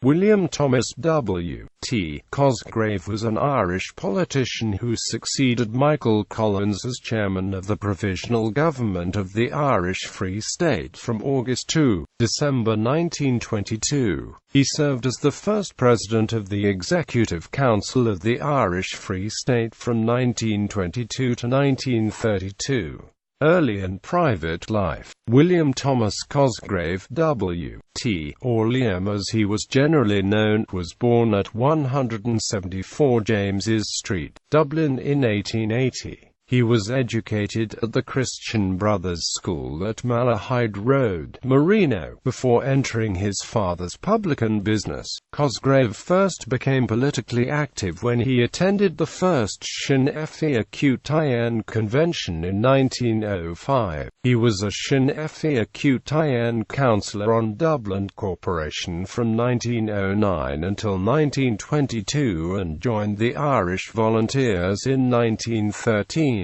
William Thomas W.T. Cosgrave was an Irish politician who succeeded Michael Collins as chairman of the Provisional Government of the Irish Free State from August to December 1922. He served as the first president of the Executive Council of the Irish Free State from 1922 to 1932. Early in private life, William Thomas Cosgrave W.T., or Liam as he was generally known, was born at 174 James's Street, Dublin in 1880. He was educated at the Christian Brothers School at Malahide Road, Marino, before entering his father's publican business. Cosgrave first became politically active when he attended the first Sinn Féin Cútaín convention in 1905. He was a Sinn Féin Cútaín councillor on Dublin Corporation from 1909 until 1922 and joined the Irish Volunteers in 1913.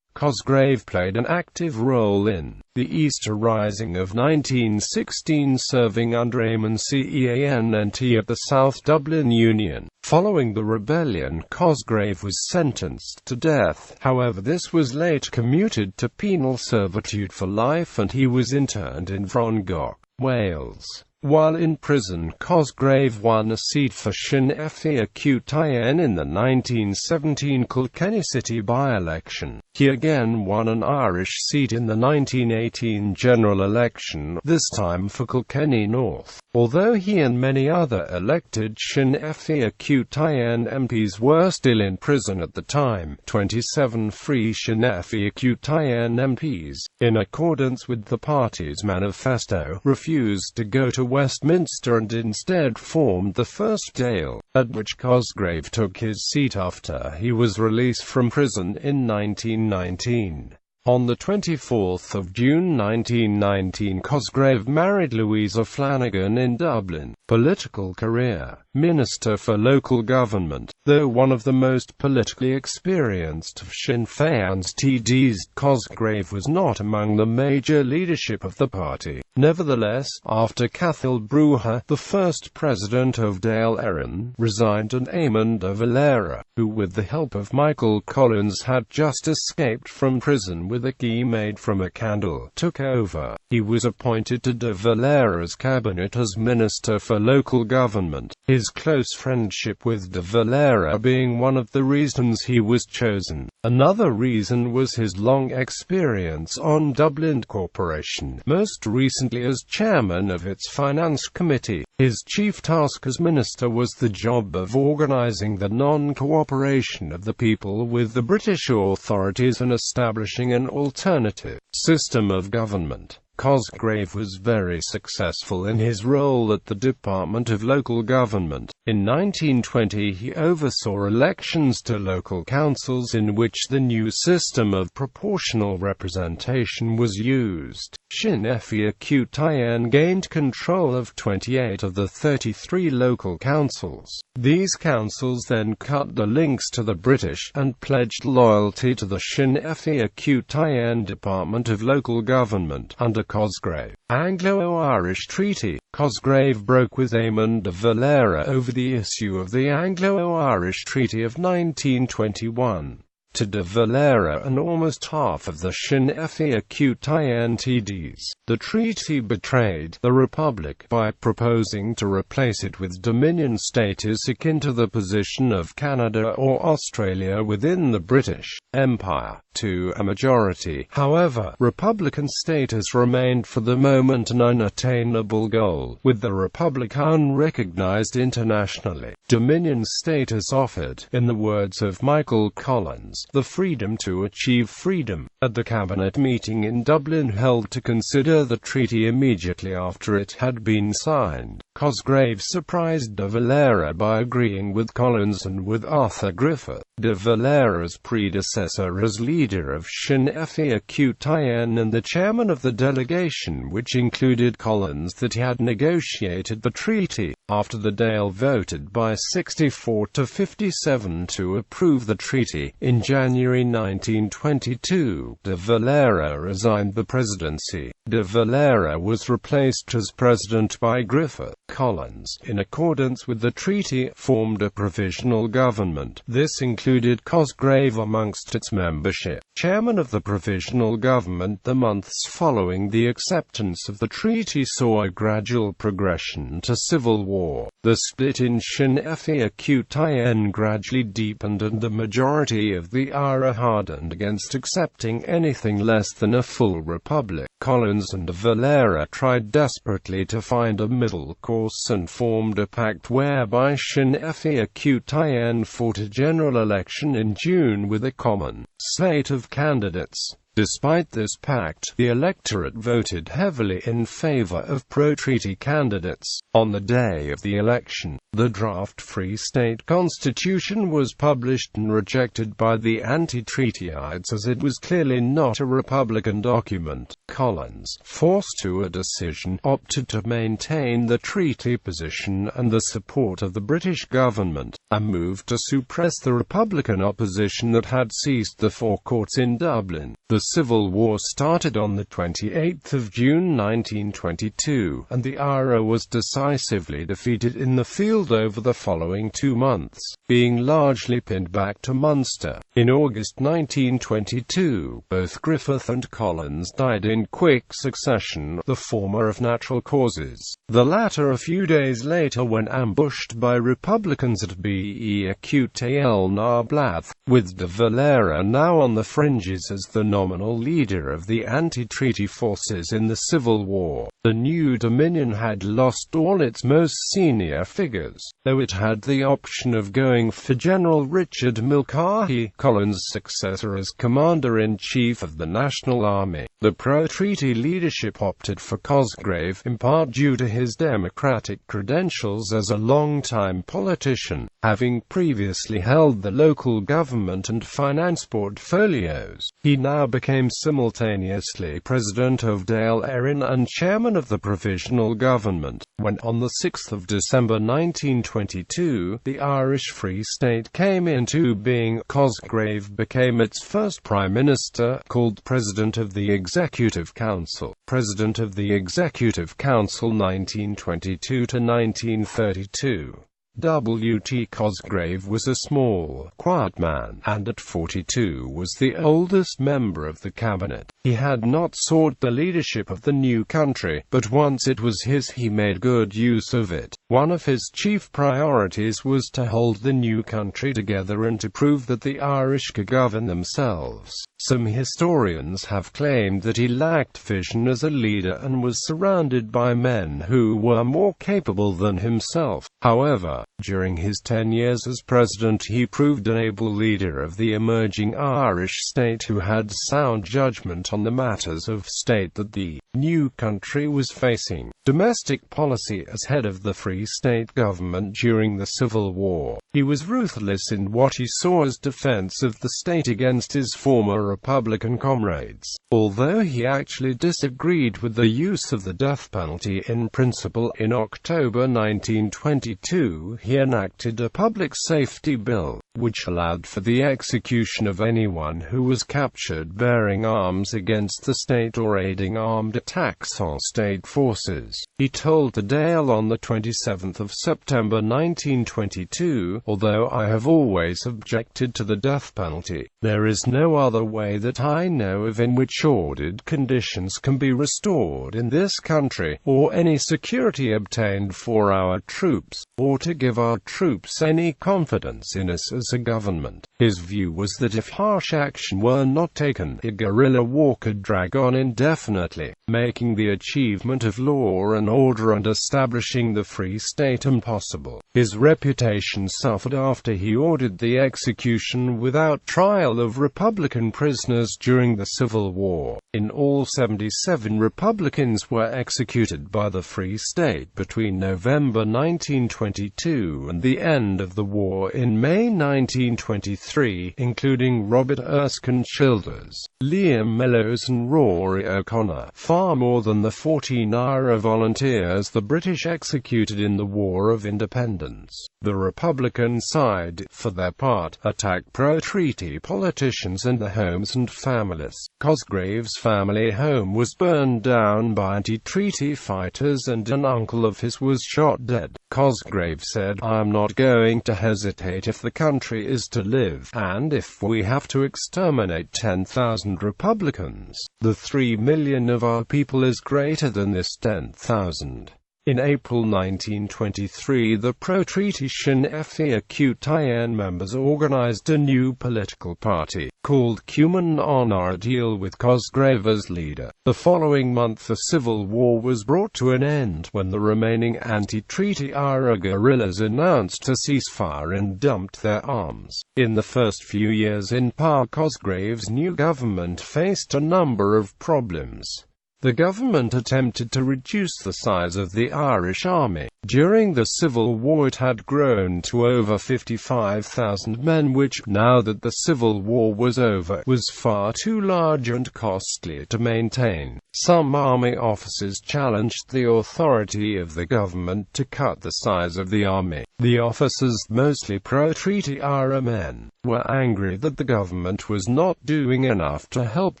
Cosgrave played an active role in the Easter Rising of 1916, serving under Eamon Ceannt at the South Dublin Union. Following the rebellion, Cosgrave was sentenced to death. However, this was later commuted to penal servitude for life and he was interned in Frongoch, Wales. While in prison, Cosgrave won a seat for Sinn Féin Cútaín in the 1917 Kilkenny City by-election. He again won an Irish seat in the 1918 general election, this time for Kilkenny North. Although he and many other elected Sinn Féin Cútaín MPs were still in prison at the time, 27 free Sinn Féin Cútaín MPs, in accordance with the party's manifesto, refused to go to Westminster and instead formed the First Dáil, at which Cosgrave took his seat after he was released from prison in 1919. On the 24th of June 1919, Cosgrave married Louisa Flanagan in Dublin. Political career: Minister for Local Government. Though one of the most politically experienced of Sinn Féin's TDs, Cosgrave was not among the major leadership of the party. Nevertheless, after Cathal Brugha, the first president of Dáil Éireann, resigned and Eamon de Valera, who with the help of Michael Collins had just escaped from prison with a key made from a candle, took over. He was appointed to de Valera's cabinet as Minister for Local Government, his close friendship with de Valera being one of the reasons he was chosen. Another reason was his long experience on Dublin Corporation, most recently as chairman of its Finance Committee. His chief task as minister was the job of organising the non-cooperation of the people with the British authorities and establishing an alternative system of government. Cosgrave was very successful in his role at the Department of Local Government. In 1920 he oversaw elections to local councils in which the new system of proportional representation was used. Sinn Féin Cútaín gained control of 28 of the 33 local councils. These councils then cut the links to the British, and pledged loyalty to the Sinn Féin Cútaín Department of Local Government, under Cosgrave. Anglo-Irish Treaty. Cosgrave broke with Eamon de Valera over the issue of the Anglo-Irish Treaty of 1921. To de Valera and almost half of the Sinn Féin Cútaín TDs, the treaty betrayed the Republic by proposing to replace it with Dominion status akin to the position of Canada or Australia within the British Empire. To a majority, however, Republican status remained for the moment an unattainable goal, with the Republic unrecognised internationally. Dominion status offered, in the words of Michael Collins, the freedom to achieve freedom. At the cabinet meeting in Dublin held to consider the treaty immediately after it had been signed, Cosgrave surprised de Valera by agreeing with Collins and with Arthur Griffith, de Valera's predecessor as leader leader of Shin-Efia-Qt-In and the chairman of the delegation, which included Collins, that he had negotiated the treaty. After the Dáil voted by 64 to 57 to approve the treaty, in January 1922, de Valera resigned the presidency. De Valera was replaced as president by Griffith. Collins, in accordance with the treaty, formed a provisional government. This included Cosgrave amongst its membership. Chairman of the provisional government, the months following the acceptance of the treaty saw a gradual progression to civil war. The split in Shin-Efia-Qt-In gradually deepened and the majority of the IRA hardened against accepting anything less than a full republic. Collins and de Valera tried desperately to find a middle course and formed a pact whereby Shin-Efia-Qt-In fought a general election in June with a common slate of candidates. Despite this pact, the electorate voted heavily in favor of pro-treaty candidates. On the day of the election, the draft Free State Constitution was published and rejected by the anti-treatyites as it was clearly not a Republican document. Collins, forced to a decision, opted to maintain the treaty position and the support of the British government, a move to suppress the Republican opposition that had seized the forecourts in Dublin. The Civil War started on the 28th of June 1922, and the IRA was decisively defeated in the field over the following 2 months, being largely pinned back to Munster. In August 1922, both Griffith and Collins died in quick succession, the former of natural causes, the latter a few days later when ambushed by Republicans at Beaqtal Narblath, with de Valera now on the fringes as the nominal leader of the anti-treaty forces in the Civil War. The new Dominion had lost all its most senior figures, though it had the option of going for General Richard Mulcahy, Collins' successor as Commander-in-Chief of the National Army. The pro-treaty leadership opted for Cosgrave, in part due to his democratic credentials as a long-time politician, having previously held the local government and finance portfolios. He now became simultaneously President of Dáil Éireann and Chairman of the Provisional Government. When on the 6th of December 1922, the Irish Free State came into being, Cosgrave became its first Prime Minister, called President of the Executive Council. President of the Executive Council 1922 to 1932. W.T. Cosgrave was a small, quiet man, and at 42 was the oldest member of the cabinet. He had not sought the leadership of the new country, but once it was his he made good use of it. One of his chief priorities was to hold the new country together and to prove that the Irish could govern themselves. Some historians have claimed that he lacked vision as a leader and was surrounded by men who were more capable than himself. However, during his 10 years as president he proved an able leader of the emerging Irish state who had sound judgment on the matters of state that the new country was facing. Domestic policy as head of the Free State government during the Civil War, he was ruthless in what he saw as defense of the state against his former Republican comrades. Although he actually disagreed with the use of the death penalty in principle, in October 1922 he enacted a public safety bill, which allowed for the execution of anyone who was captured bearing arms against the state or aiding armed attacks on state forces. He told the Dáil on the 27th of September 1922, "Although I have always objected to the death penalty, there is no other way that I know of in which ordered conditions can be restored in this country, or any security obtained for our troops, or to give our troops any confidence in us as a government." His view was that if harsh action were not taken, a guerrilla war could drag on indefinitely. making the achievement of law and order and establishing the Free State impossible. His reputation suffered after he ordered the execution without trial of Republican prisoners during the Civil War. In all, 77 Republicans were executed by the Free State between November 1922 and the end of the war in May 1923, including Robert Erskine Childers, Liam Mellows and Rory O'Connor. Far more than the 14 IRA volunteers the British executed in the War of Independence. The Republican side, for their part, attacked pro-treaty politicians and their homes and families. Cosgrave's family home was burned down by anti-treaty fighters and an uncle of his was shot dead. Cosgrave said, "I'm not going to hesitate if the country is to live, and if we have to exterminate 10,000 Republicans. The 3 million of our people is greater than this 10,000. In April 1923, the pro-treaty Sinn Féin members organized a new political party, called Cumann an deal with Cosgrave as leader. The following month the civil war was brought to an end when the remaining anti-treaty IRA guerrillas announced a ceasefire and dumped their arms. In the first few years in power, Cosgrave's new government faced a number of problems. The government attempted to reduce the size of the Irish army. During the Civil War it had grown to over 55,000 men, which, now that the Civil War was over, was far too large and costly to maintain. Some army officers challenged the authority of the government to cut the size of the army. The officers, mostly pro-treaty IRA men, were angry that the government was not doing enough to help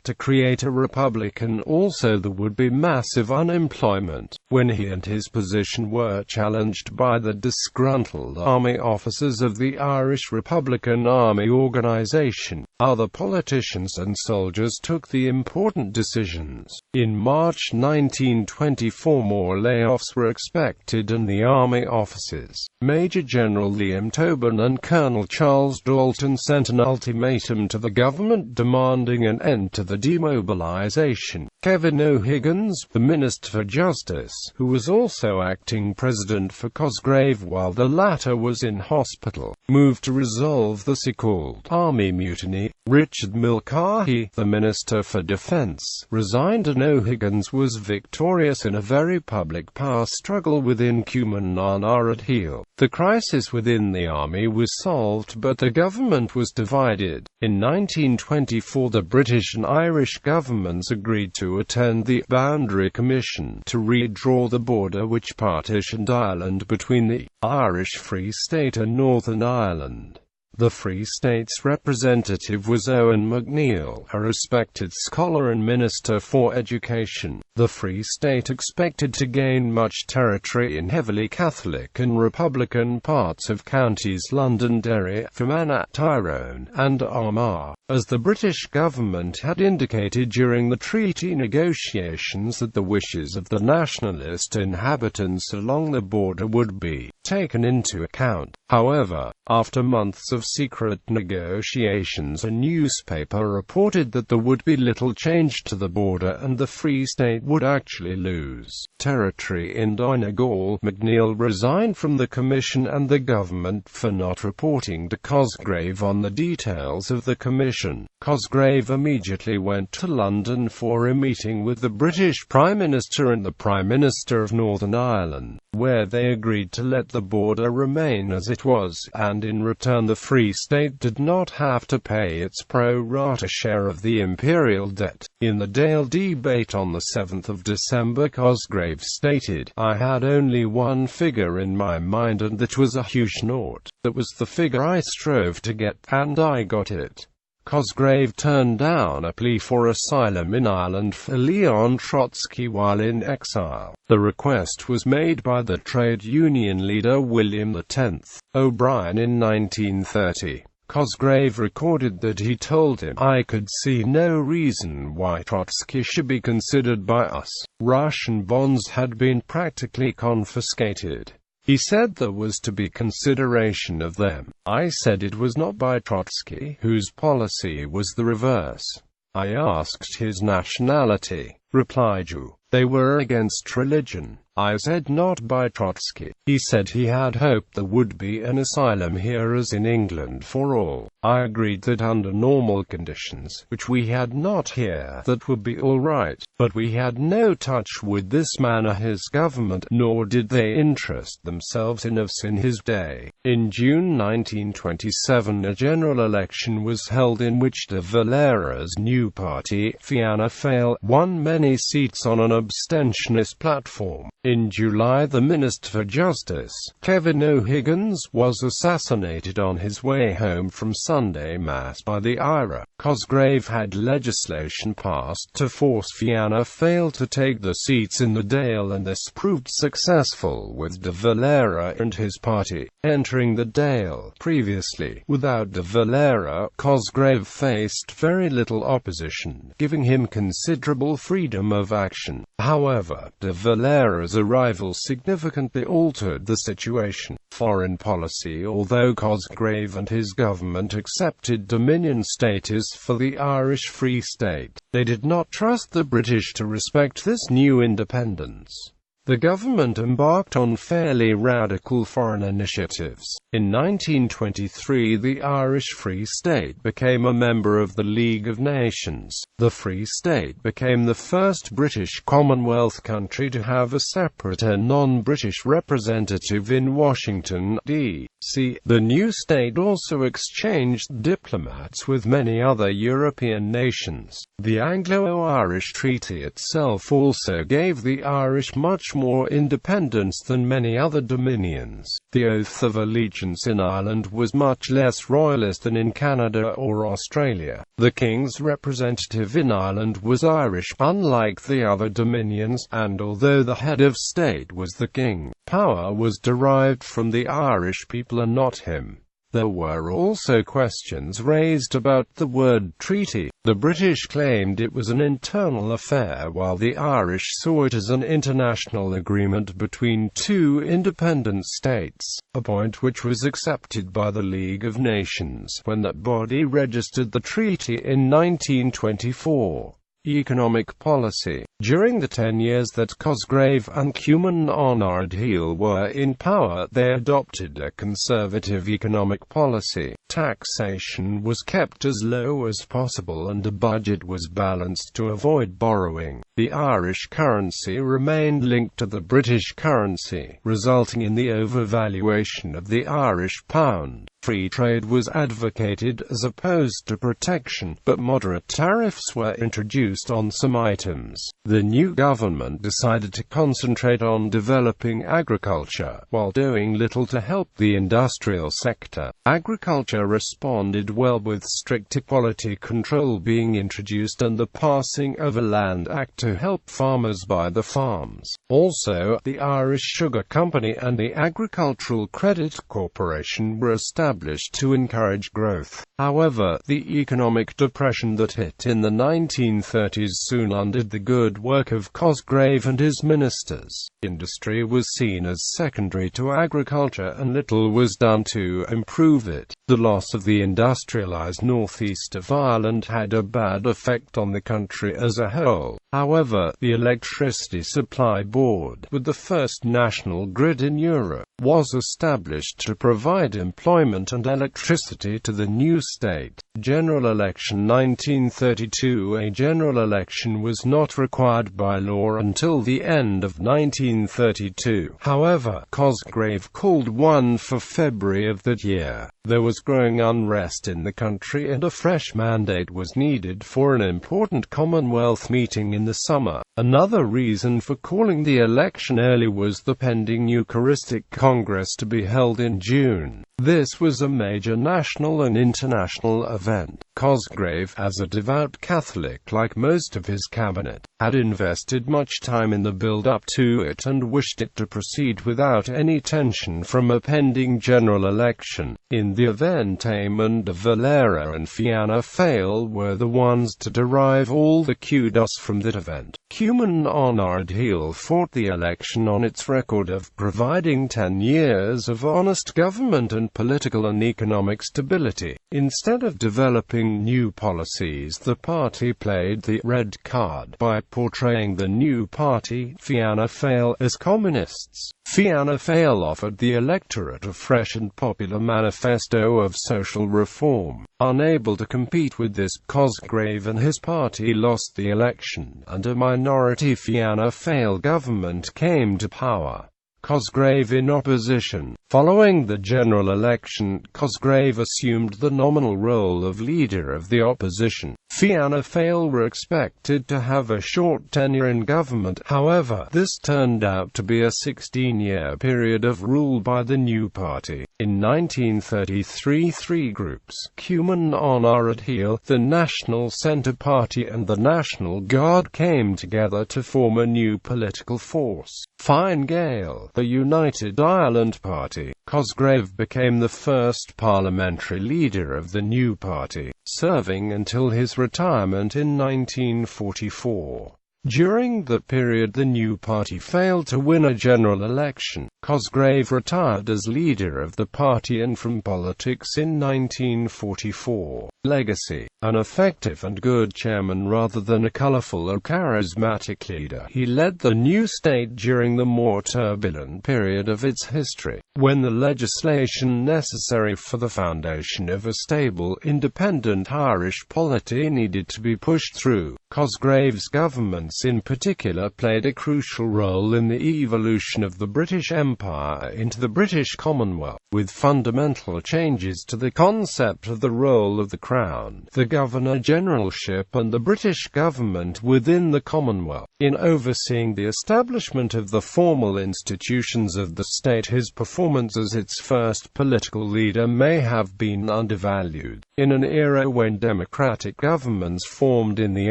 to create a republic, and also there would be massive unemployment. When he and his position were challenged by the disgruntled army officers of the Irish Republican Army Organization, other politicians and soldiers took the important decisions. In March 1924 more layoffs were expected and the army officers, Major General Liam Tobin and Colonel Charles Dalton, sent an ultimatum to the government demanding an end to the demobilization. Kevin O'Higgins, the Minister for Justice, who was also acting president for Cosgrave while the latter was in hospital, moved to resolve the so-called army mutiny. Richard Mulcahy, the Minister for Defense, resigned and O'Higgins was victorious in a very public power struggle within Cumann an deal. The crisis within the army was solved, but the government was divided. In 1924 the British and Irish governments agreed to attend the Boundary Commission to redraw the border which partitioned Ireland between the Irish Free State and Northern Ireland. The Free State's representative was Owen McNeill, a respected scholar and Minister for Education. The Free State expected to gain much territory in heavily Catholic and Republican parts of counties Londonderry, Fermanagh, Tyrone, and Armagh, as the British government had indicated during the treaty negotiations that the wishes of the nationalist inhabitants along the border would be taken into account. However, after months of secret negotiations, a newspaper reported that there would be little change to the border and the Free State would actually lose territory in Donegal. McNeill resigned from the commission and the government for not reporting to Cosgrave on the details of the commission. Cosgrave immediately went to London for a meeting with the British Prime Minister and the Prime Minister of Northern Ireland, where they agreed to let the border remain as it was, and in return the Free State did not have to pay its pro-rata share of the imperial debt. In the Dáil debate on the 7th of December, Cosgrave stated, "I had only one figure in my mind, and that was a huge naught. That was the figure I strove to get, and I got it." Cosgrave turned down a plea for asylum in Ireland for Leon Trotsky while in exile. The request was made by the trade union leader William X. O'Brien in 1930. Cosgrave recorded that he told him, "I could see no reason why Trotsky should be considered by us. Russian bonds had been practically confiscated. He said there was to be consideration of them. I said it was not by Trotsky, whose policy was the reverse. I asked his nationality," replied Yu. They were against religion. I said not by Trotsky. He said he had hoped there would be an asylum here as in England for all. I agreed that under normal conditions, which we had not here, that would be all right. But we had no touch with this man or his government, nor did they interest themselves in us in his day. In June 1927 a general election was held in which de Valera's new party, Fianna Fáil, won many seats on an abstentionist platform. In July the Minister for Justice, Kevin O'Higgins, was assassinated on his way home from Sunday Mass by the IRA. Cosgrave had legislation passed to force Fianna Fáil to take the seats in the Dáil, and this proved successful with de Valera and his party entering the Dáil. Previously, without de Valera, Cosgrave faced very little opposition, giving him considerable freedom of action. However, de Valera's arrival significantly altered the situation. Foreign policy. Although Cosgrave and his government accepted Dominion status for the Irish Free State, they did not trust the British to respect this new independence. The government embarked on fairly radical foreign initiatives. In 1923 the Irish Free State became a member of the League of Nations. The Free State became the first British Commonwealth country to have a separate and non-British representative in Washington, D.C. The new state also exchanged diplomats with many other European nations. The Anglo-Irish Treaty itself also gave the Irish much more independence than many other dominions. The oath of allegiance in Ireland was much less royalist than in Canada or Australia. The king's representative in Ireland was Irish, unlike the other dominions, and although the head of state was the king, power was derived from the Irish people and not him. There were also questions raised about the word treaty. The British claimed it was an internal affair, while the Irish saw it as an international agreement between two independent states, a point which was accepted by the League of Nations when that body registered the treaty in 1924. Economic policy. During the 10 years that Cosgrave and Cumann Ardheal were in power, they adopted a conservative economic policy. Taxation was kept as low as possible and a budget was balanced to avoid borrowing. The Irish currency remained linked to the British currency, resulting in the overvaluation of the Irish pound. Free trade was advocated as opposed to protection, but moderate tariffs were introduced on some items. The new government decided to concentrate on developing agriculture, while doing little to help the industrial sector. Agriculture responded well with strict equality control being introduced and the passing of a Land Act to help farmers buy the farms. Also, the Irish Sugar Company and the Agricultural Credit Corporation were established to encourage growth. However, the economic depression that hit in the 1930s soon undid the good work of Cosgrave and his ministers. Industry was seen as secondary to agriculture and little was done to improve it. The loss of the industrialized northeast of Ireland had a bad effect on the country as a whole. However, the Electricity Supply Board, with the first national grid in Europe, was established to provide employment and electricity to the new state. General election 1932. A general election was not required by law until the end of 1932. However, Cosgrave called one for February of that year. There was growing unrest in the country and a fresh mandate was needed for an important Commonwealth meeting in the summer. Another reason for calling the election early was the pending Eucharistic Congress to be held in June. This was a major national and international event. Cosgrave, as a devout Catholic like most of his cabinet, had invested much time in the build-up to it and wished it to proceed without any tension from a pending general election. In the event, Eamon de Valera and Fianna Fáil were the ones to derive all the kudos from that event. Cumann Ardheal fought the election on its record of providing 10 years of honest government and political and economic stability. Instead of developing adopting new policies, the party played the red card by portraying the new party, Fianna Fáil, as communists. Fianna Fáil offered the electorate a fresh and popular manifesto of social reform. Unable to compete with this, Cosgrave and his party lost the election, and a minority Fianna Fáil government came to power. Cosgrave in opposition. Following the general election, Cosgrave assumed the nominal role of leader of the opposition. Fianna Fáil were expected to have a short tenure in government, however, this turned out to be a 16-year period of rule by the new party. In 1933, three groups, Cumann on Arad-Heel, the National Centre Party and the National Guard, came together to form a new political force. Fine Gael, the United Ireland Party. Cosgrave became the first parliamentary leader of the new party, serving until his retirement in 1944. During the period the new party failed to win a general election, Cosgrave retired as leader of the party and from politics in 1944. Legacy: an effective and good chairman rather than a colourful or charismatic leader, he led the new state during the more turbulent period of its history, when the legislation necessary for the foundation of a stable, independent Irish polity needed to be pushed through. Cosgrave's governments in particular played a crucial role in the evolution of the British Empire into the British Commonwealth, with fundamental changes to the concept of the role of the Crown, the Governor-Generalship and the British government within the Commonwealth. In overseeing the establishment of the formal institutions of the state, his performance as its first political leader may have been undervalued. In an era when democratic governments formed in the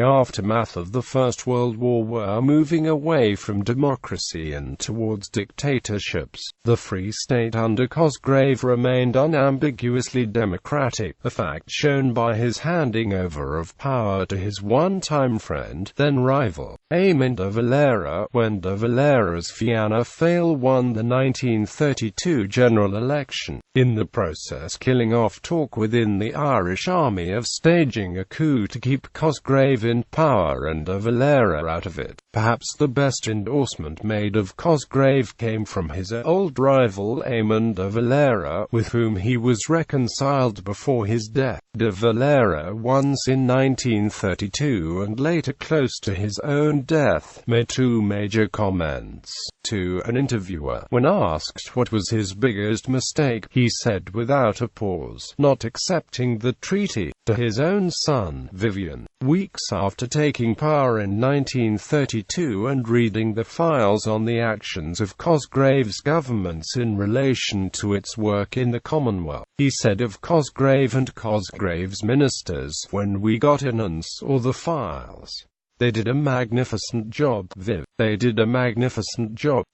aftermath of the First World War were moving away from democracy and towards dictatorships, the Free State under Cosgrave remained unambiguously democratic, a fact shown by his handing over of power to his one-time friend, then rival, Eamon de Valera, when de Valera's Fianna Fáil won the 1932 general election, in the process killing off talk within the Irish Army of staging a coup to keep Cosgrave in power and de Valera out of it. Perhaps the best endorsement made of Cosgrave came from his old rival Eamon de Valera, with whom he was reconciled before his death. De Valera, once in 1932 and later close to his own death, made two major comments to an interviewer. When asked what was his biggest mistake, he said without a pause, not accepting the treaty. To his own son, Vivian, weeks after taking power in 1932 and reading the files on the actions of Cosgrave's governments in relation to its work in the Commonwealth, he said of Cosgrave and Cosgrave's ministers, "When we got in and saw the files, they did a magnificent job, Viv. They did a magnificent job."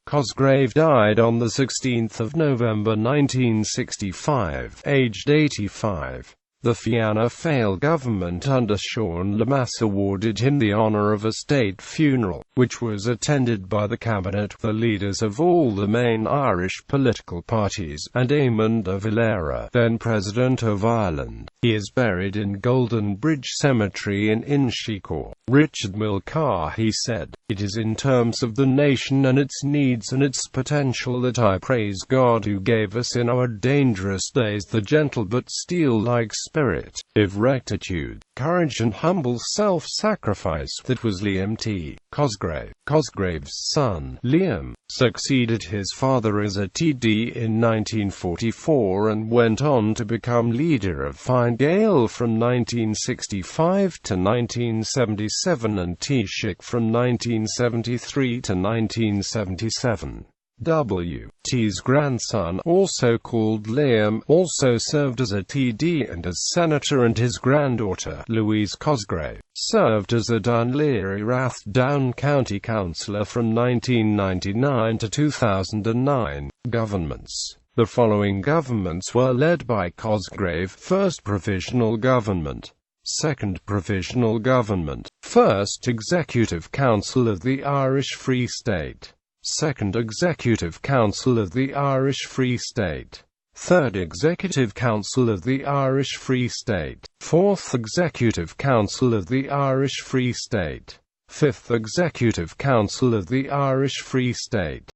Cosgrave died on the 16th of November 1965, aged 85. The Fianna Fáil government under Sean Lemass awarded him the honour of a state funeral, which was attended by the cabinet, the leaders of all the main Irish political parties, and Eamon de Valera, then President of Ireland. He is buried in Golden Bridge Cemetery in Inchicore. Richard Mulcahy said, "It is in terms of the nation and its needs and its potential that I praise God, who gave us in our dangerous days the gentle but steel-like spirit of rectitude, courage and humble self-sacrifice that was Liam T. Cosgrave." Cosgrave's son, Liam, succeeded his father as a TD in 1944 and went on to become leader of Fine Gael from 1965 to 1977 and Taoiseach from 1973 to 1977. W.T.'s grandson, also called Liam, also served as a TD and as senator, and his granddaughter, Louise Cosgrave, served as a Dunleary Rathdown County councillor from 1999 to 2009. Governments. The following governments were led by Cosgrave: First Provisional Government, Second Provisional Government, First Executive Council of the Irish Free State, Second Executive Council of the Irish Free State, 3rd Executive Council of the Irish Free State, 4th Executive Council of the Irish Free State, 5th Executive Council of the Irish Free State.